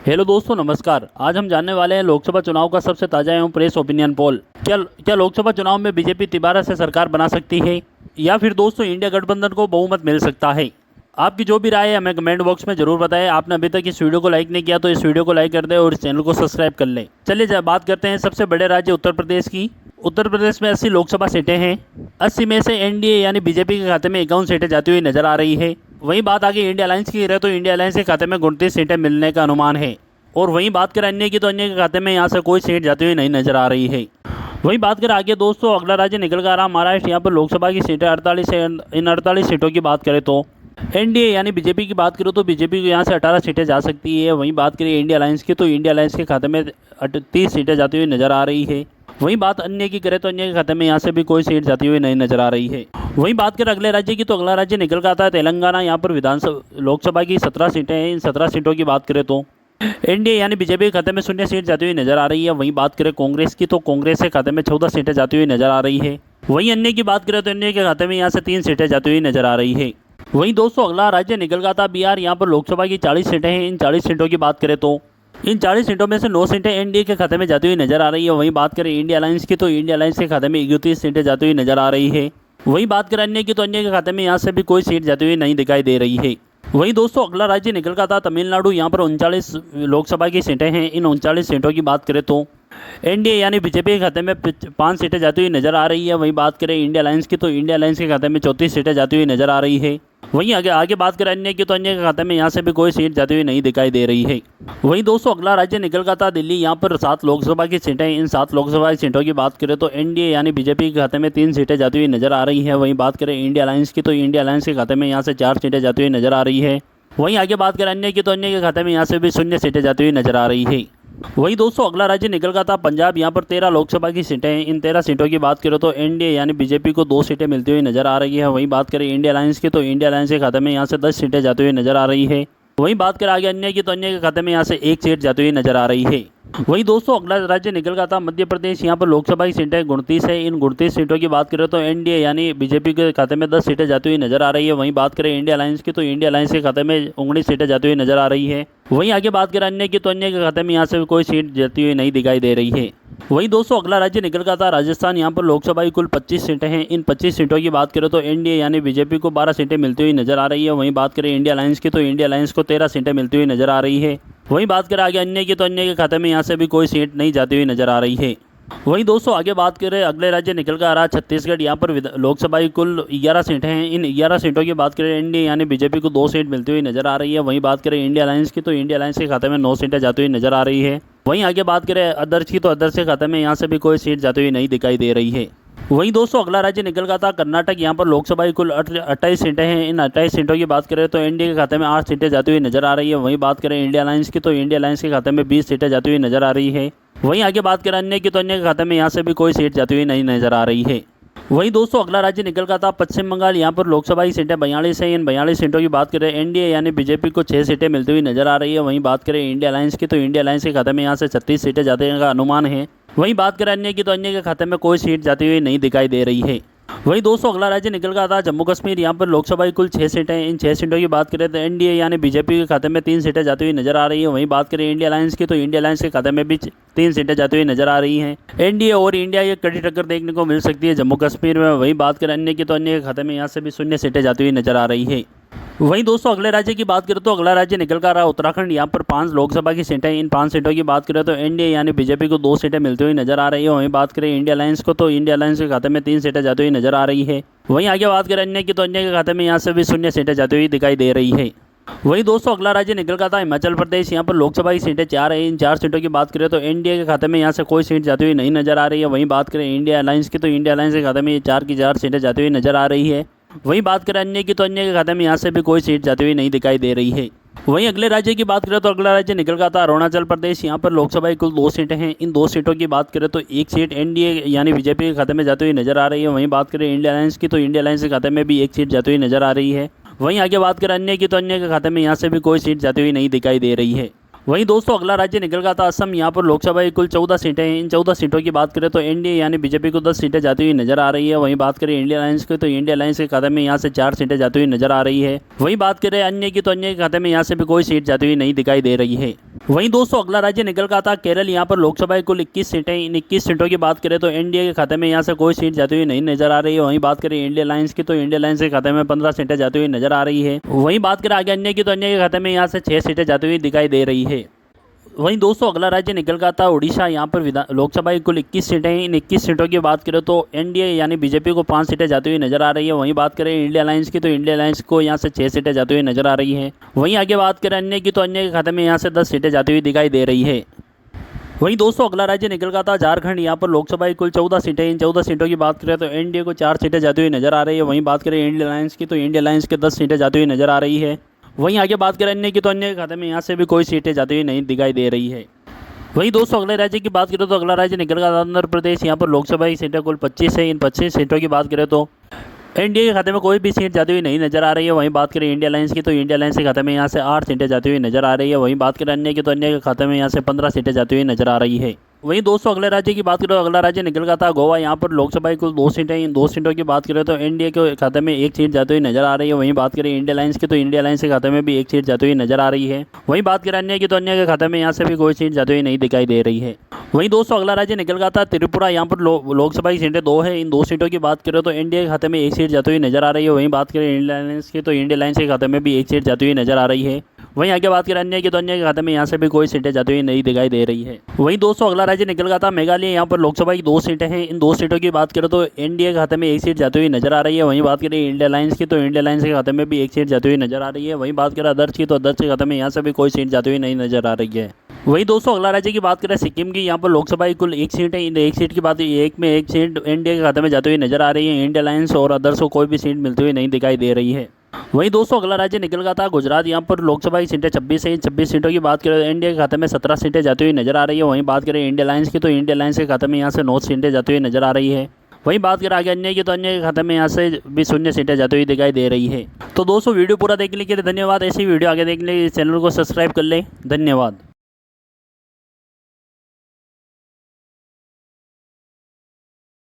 Hello दोस्तों, नमस्कार। आज हम जानने वाले हैं लोकसभा चुनाव का सबसे ताज़ा एवं प्रेस ओपिनियन पोल। क्या लोकसभा चुनाव में बीजेपी दोबारा से सरकार बना सकती है या फिर दोस्तों इंडिया गठबंधन को बहुमत मिल सकता है? आपकी जो भी राय है हमें कमेंट बॉक्स में जरूर बताएं। आपने अभी तक इस वीडियो को लाइक नहीं किया तो इस वीडियो को लाइक कर दें और इस चैनल को सब्सक्राइब कर लें। चलिए बात करते हैं सबसे बड़े राज्य उत्तर प्रदेश की। उत्तर प्रदेश में 80 लोकसभा सीटें हैं। 80 में से एनडीए यानी बीजेपी के खाते में 51 सीटें जाती हुई नजर आ रही है। वहीं बात आगे इंडिया अलायंस की रहे तो इंडिया अलायंस के खाते में 29 सीटें मिलने का अनुमान है। और वहीं बात करें अन्य की तो अन्य के खाते में यहाँ से कोई सीट जाती हुई नहीं नजर आ रही है। वहीं बात करें आगे दोस्तों, अगला राज्य निकल कर आ रहा महाराष्ट्र। यहाँ पर लोकसभा की सीटें 48 है। इन 48 सीटों की बात करें तो एनडीए यानी बीजेपी की बात करो तो बीजेपी को यहाँ से 18 सीटें जा सकती है। वहीं बात करें इंडिया अलायंस की तो इंडिया अलायंस के खाते में 30 सीटें जाती हुई नजर आ रही है। वहीं बात अन्य की करें तो अन्य के खाते में यहाँ से भी कोई सीट जाती हुई नहीं नजर आ रही है। वहीं बात करें अगले राज्य की तो अगला राज्य निकल कर आता है तेलंगाना। यहाँ पर विधानसभा लोकसभा की 17 सीटें हैं। इन 17 सीटों की बात करें तो एनडीए यानी बीजेपी के खाते में 0 सीट जाती हुई नजर आ रही है। वहीं बात करें कांग्रेस की तो कांग्रेस के खाते में 14 सीटें जाती हुई नजर आ रही है। वहीं अन्य की बात करें तो अन्य के खाते में यहाँ से 3 सीटें जाती हुई नजर आ रही है। वहीं दोस्तों अगला राज्य निकल गया था बिहार। यहाँ पर लोकसभा की 40 सीटें हैं। इन 40 सीटों की बात करें तो इन 40 सीटों में से 9 सीटें एनडीए के खाते में जाती हुई नजर आ रही है। वहीं बात करें इंडिया अलायंस की तो इंडिया अलायंस के खाते में 31 सीटें जाती हुई नजर आ रही है। वहीं बात करें अन्य की तो अन्य के खाते में यहाँ से भी कोई सीट जाती हुई नहीं दिखाई दे रही है। वहीं दोस्तों अगला राज्य निकल का था तमिलनाडु। यहाँ पर 39 लोकसभा की सीटें हैं। इन 39 सीटों की बात करें तो एनडीए यानी बीजेपी के खाते में 5 सीटें जाती हुई नजर आ रही है। वहीं बात करें इंडिया अलायंस की तो इंडिया अलायंस के खाते में 34 सीटें जाती हुई नजर आ रही है। वहीं आगे बात करें अन्य की तो अन्य के खाते में यहाँ से भी कोई सीट जाती हुई नहीं दिखाई दे रही है। वहीं दोस्तों अगला राज्य निकल का था दिल्ली। यहाँ पर 7 लोकसभा की सीटें। इन 7 लोकसभा की सीटों की बात करें तो एनडीए यानी बीजेपी के खाते में 3 सीटें जाती हुई नजर आ रही है। वहीं बात करें इंडिया अलायंस की तो इंडिया अलायंस के खाते में यहाँ से 4 सीटें जाती हुई नजर आ रही है। वहीं आगे बात करें अन्य की तो अन्य के खाते में यहाँ से भी 0 सीटें जाती हुई नजर आ रही है। वहीं दोस्तों अगला राज्य निकल का था पंजाब। यहाँ पर 13 लोकसभा की सीटें हैं। इन 13 सीटों की बात करें तो एनडीए यानी बीजेपी को 2 सीटें मिलती हुई नजर आ रही है। वहीं बात करें इंडिया अलायंस की तो इंडिया अलायंस के खाते में यहाँ से 10 सीटें जाती हुई नजर आ रही है। वहीं बात करें आगे अन्य की तो अन्य के खाते में यहाँ से 1 सीट जाती हुई नजर आ रही है। वहीं दोस्तों अगला राज्य निकल का था मध्य प्रदेश। यहाँ पर लोकसभा की सीटें 29 है। इन 29 सीटों की बात करें तो एनडीए यानी बीजेपी के खाते में 10 सीटें जाती हुई नजर आ रही है। वहीं बात करें इंडिया अलायंस की तो इंडिया अलायंस के खाते में 19 सीटें जाती हुई नजर आ रही है। वहीं आगे बात करें अन्य की तो अन्य के खाते में यहाँ से कोई सीट जाती हुई नहीं दिखाई दे रही है। वहीं दोस्तों अगला राज्य निकल का था राजस्थान। यहाँ पर लोकसभा की कुल 25 सीटें हैं। इन 25 सीटों की बात करें तो एनडीए यानी बीजेपी को 12 सीटें मिलती हुई नजर आ रही है। वहीं बात करें इंडिया अलायंस की तो इंडिया अलायंस को 13 सीटें मिलती हुई नजर आ रही है। वहीं बात करें आगे अन्य की तो अन्य के खाते में यहाँ से भी कोई सीट नहीं जाती हुई नजर आ रही है। वहीं दोस्तों आगे बात करें अगले राज्य निकल कर आ रहा छत्तीसगढ़। यहाँ पर लोकसभा की कुल 11 सीटें हैं। इन 11 सीटों की बात करें एनडीए यानी बीजेपी को 2 सीट मिलती हुई नजर आ रही है। वहीं बात करें इंडिया अलायंस की तो इंडिया अलायंस के खाते में 9 सीटें जाती हुई नजर आ रही है। वहीं आगे बात करें अदर्स की तो अदर्स के खाते में यहाँ से भी कोई सीट जाती हुई नहीं दिखाई दे रही है। वहीं दोस्तों अगला राज्य निकल का था कर्नाटक। यहाँ पर लोकसभा की कुल 28 सीटें हैं। इन 28 सीटों की बात करें तो एनडीए के खाते में 8 सीटें जाती हुई नजर आ रही है। वहीं बात करें इंडिया अलायंस की तो इंडिया अलायंस के खाते में 20 सीटें जाती हुई नजर आ रही है। वहीं आगे बात करें अन्य की तो अन्य के खाते में यहाँ से भी कोई सीट जाती हुई नहीं नजर आ रही है। वहीं दोस्तों अगला राज्य निकल का था पश्चिम बंगाल। यहाँ पर लोकसभा की सीटें 42 हैं। इन 42 सीटों की बात करें एनडीए यानी बीजेपी को 6 सीटें मिलती हुई नजर आ रही है। वहीं बात करें इंडिया अलायंस की तो इंडिया अलायंस के खाते में यहाँ से 36 सीटें जाने का अनुमान है। वहीं बात करें अन्य की तो अन्य के खाते में कोई सीट जाती हुई नहीं दिखाई दे रही है। वहीं दोस्तों अगला राज्य निकल का था जम्मू कश्मीर। यहाँ पर लोकसभा की कुल 6 सीटें हैं। इन 6 सीटों की बात करें तो एनडीए यानी बीजेपी के खाते में 3 सीटें जाती हुई नजर आ रही है। वहीं बात करें इंडिया अलायंस की तो इंडिया अलायंस के खाते में भी 3 सीटें जाती हुई नजर आ रही हैं। एनडीए और इंडिया की कड़ी टक्कर देखने को मिल सकती है जम्मू कश्मीर में। वहीं बात करें अन्य की तो अन्य के खाते में यहाँ से भी 0 सीटें जाती हुई नजर आ रही है। वहीं दोस्तों अगले राज्य की बात करें तो अगला राज्य निकल कर रहा है उत्तराखंड। यहाँ पर 5 लोकसभा की सीटें। इन 5 सीटों की बात करें तो एनडीए यानी बीजेपी को 2 सीटें मिलती हुई नजर आ रही है। वहीं बात करें इंडिया अलायंस को तो इंडिया अलायंस के खाते में 3 सीटें जाती हुई नजर आ रही है। वहीं आगे बात करें अन्य की तो अन्य के खाते में यहाँ से भी 0 सीटें जाती हुई दिखाई दे रही है। वहीं दोस्तों अगला राज्य निकल का था हिमाचल प्रदेश। यहाँ पर लोकसभा की सीटें 4 है। इन 4 सीटों की बात करें तो एनडीए के खाते में यहाँ से कोई सीट जाती हुई नहीं नजर आ रही है। वहीं बात करें इंडिया अलायंस की तो इंडिया अलायंस के खाते में ये 4 की 4 सीटें जाती हुई नजर आ रही है। वहीं बात करें अन्य की तो अन्य के खाते में यहाँ से भी कोई सीट जाती हुई नहीं दिखाई दे रही है। वहीं अगले राज्य की बात करें तो अगला राज्य निकल का था अरुणाचल प्रदेश। यहाँ पर लोकसभा की कुल 2 सीटें हैं। इन 2 सीटों की बात करें तो 1 सीट एनडीए यानी बीजेपी के खाते में जाती हुई नजर आ रही है। वहीं बात करें इंडिया अलायंस की तो इंडिया अलायंस के खाते में भी 1 सीट जाती हुई नजर आ रही है। वहीं आगे बात करें अन्य की तो अन्य के खाते में यहाँ से भी कोई सीट जाती हुई नहीं दिखाई दे रही है। वहीं दोस्तों अगला राज्य निकल गया था असम। यहाँ पर लोकसभा की कुल 14 सीटें हैं। इन 14 सीटों की बात करें तो एनडीए यानी बीजेपी को 10 सीटें जाती हुई नजर आ रही है। वहीं बात करें इंडिया अलायंस की तो इंडिया अलायंस के खाते में यहाँ से 4 सीटें जाती हुई नजर आ रही है। वहीं बात करें अन्य की तो अन्य के खाते में यहाँ से भी कोई सीट जाती हुई नहीं दिखाई दे रही है। वहीं दोस्तों अगला राज्य निकल गया था केरल। यहाँ पर लोकसभा की कुल 21 सीटें। इन 21 सीटों की बात करें तो एनडीए के खाते में यहाँ से कोई सीट जाती हुई नहीं नजर आ रही है। वहीं बात करें इंडिया अलायंस की तो इंडिया अलायंस के खाते में 15 सीटें जाती हुई नजर आ रही है। वहीं बात करें आगे अन्य की तो अन्य के खाते में यहाँ से 6 सीटें जाती हुई दिखाई दे रही है। वहीं दोस्तों अगला राज्य निकल गया था उड़ीसा। यहाँ पर लोकसभा की कुल 21 सीटें हैं। इन 21 सीटों की बात करें तो एनडीए यानी बीजेपी को 5 सीटें जाती हुई नजर आ रही है। वहीं बात करें इंडिया अलायंस की तो इंडिया अलायंस को यहाँ से 6 सीटें जाती हुई नजर आ रही है। वहीं आगे बात करें अन्य की तो अन्य के खाते में यहाँ से 10 सीटें जाती हुई दिखाई दे रही है। वहीं दोस्तों अगला राज्य निकल गया था झारखंड। यहाँ पर लोकसभा की कुल 14 सीटें। इन 14 सीटों की बात करें तो एनडीए को 4 सीटें जाती हुई नजर आ रही है। वहीं बात करें इंडिया अलायंस की तो इंडिया अलायंस के 10 सीटें जाती हुई नजर आ रही है। वहीं आगे बात करें अन्य की तो अन्य के खाते में यहाँ से भी कोई सीटें जाती हुई नहीं दिखाई दे रही है। वहीं दोस्तों अगले राज्य की बात करें तो अगला राज्य निकल गया आंध्र प्रदेश। यहाँ पर लोकसभा की सीटें कुल 25 है। इन 25 सीटों की बात करें तो एनडीए के खाते में कोई भी सीट जाती हुई नहीं नजर आ रही है। वहीं बात करें इंडिया अलायंस की तो इंडिया अलायंस के खाते में यहाँ से 8 सीटें जाती हुई नजर आ रही है। वहीं बात करें अन्य की तो अन्य के खाते में यहाँ से 15 सीटें जाती हुई नजर आ रही है। वहीं दोस्तों अगले राज्य की बात करें तो अगला राज्य निकल गया था गोवा। यहाँ पर लोकसभा की कुल 2 सीटें। इन 2 सीटों की बात करें तो एनडीए के खाते में 1 सीट जाती हुई नजर आ रही है। वहीं बात करें इंडिया अलायंस की तो इंडिया अलायंस के खाते में भी 1 सीट जाती हुई नजर आ रही है। वहीं बात करें अन्य की तो अन्य के खाते में यहाँ से भी कोई सीट जाती हुई नहीं दिखाई दे रही है। वहीं दोस्तों अगला राज्य निकल गया था त्रिपुरा। यहाँ पर लोकसभा की सीटें 2 है। इन 2 सीटों की बात करें तो एनडीए के खाते में 1 सीट जाती हुई नजर आ रही है। वहीं बात करें इंडिया अलायंस की तो इंडिया अलायंस के खाते में भी 1 सीट जाती हुई नजर आ रही है। वहीं आगे बात करें अन्य की तो अन्य के खाते में यहाँ से भी कोई सीटें जाती हुई नहीं दिखाई दे रही है। वहीं दोस्तों अगला राज्य निकल गया था मेघालय। यहाँ पर लोकसभा की 2 सीटें हैं। इन 2 सीटों की बात करें तो एनडीए के खाते में 1 सीट जाती हुई नजर आ रही है। वहीं बात करें इंडिया अलायंस की तो इंडिया अलायंस के खाते में भी 1 सीट जाती हुई नजर आ रही है। वहीं बात करें अदर्स की तो अदर्स के खाते में यहाँ से भी कोई सीट जाती हुई नहीं नजर आ रही है। वहीं दोस्तों अगला राज्य की बात करें सिक्किम की। यहाँ पर लोकसभा की कुल 1 सीट है। इन 1 सीट की बात 1 सीट एनडीए के खाते में जाती हुई नजर आ रही है। इंडिया अलायंस और अदर्स को कोई भी सीट मिलती हुई नहीं दिखाई दे रही है। वहीं दोस्तों अगला राज्य निकल गया था गुजरात। यहाँ पर लोकसभा की सीटें 26 है। इन 26 सीटों की बात करें तो एनडीए के खाते में 17 सीटें जाती हुई नजर आ रही है। वहीं बात करें इंडिया अलायंस की तो इंडिया अलायंस के खाते में यहाँ से 9 सीटें जाती हुई नजर आ रही है। वहीं बात करें आगे अन्य की तो अन्य के खाते में यहाँ से भी 0 सीटें जाती हुई दिखाई दे रही है। तो दोस्तों वीडियो पूरा देखने के लिए धन्यवाद। ऐसी वीडियो आगे देखने के लिए चैनल को सब्सक्राइब कर लें। धन्यवाद।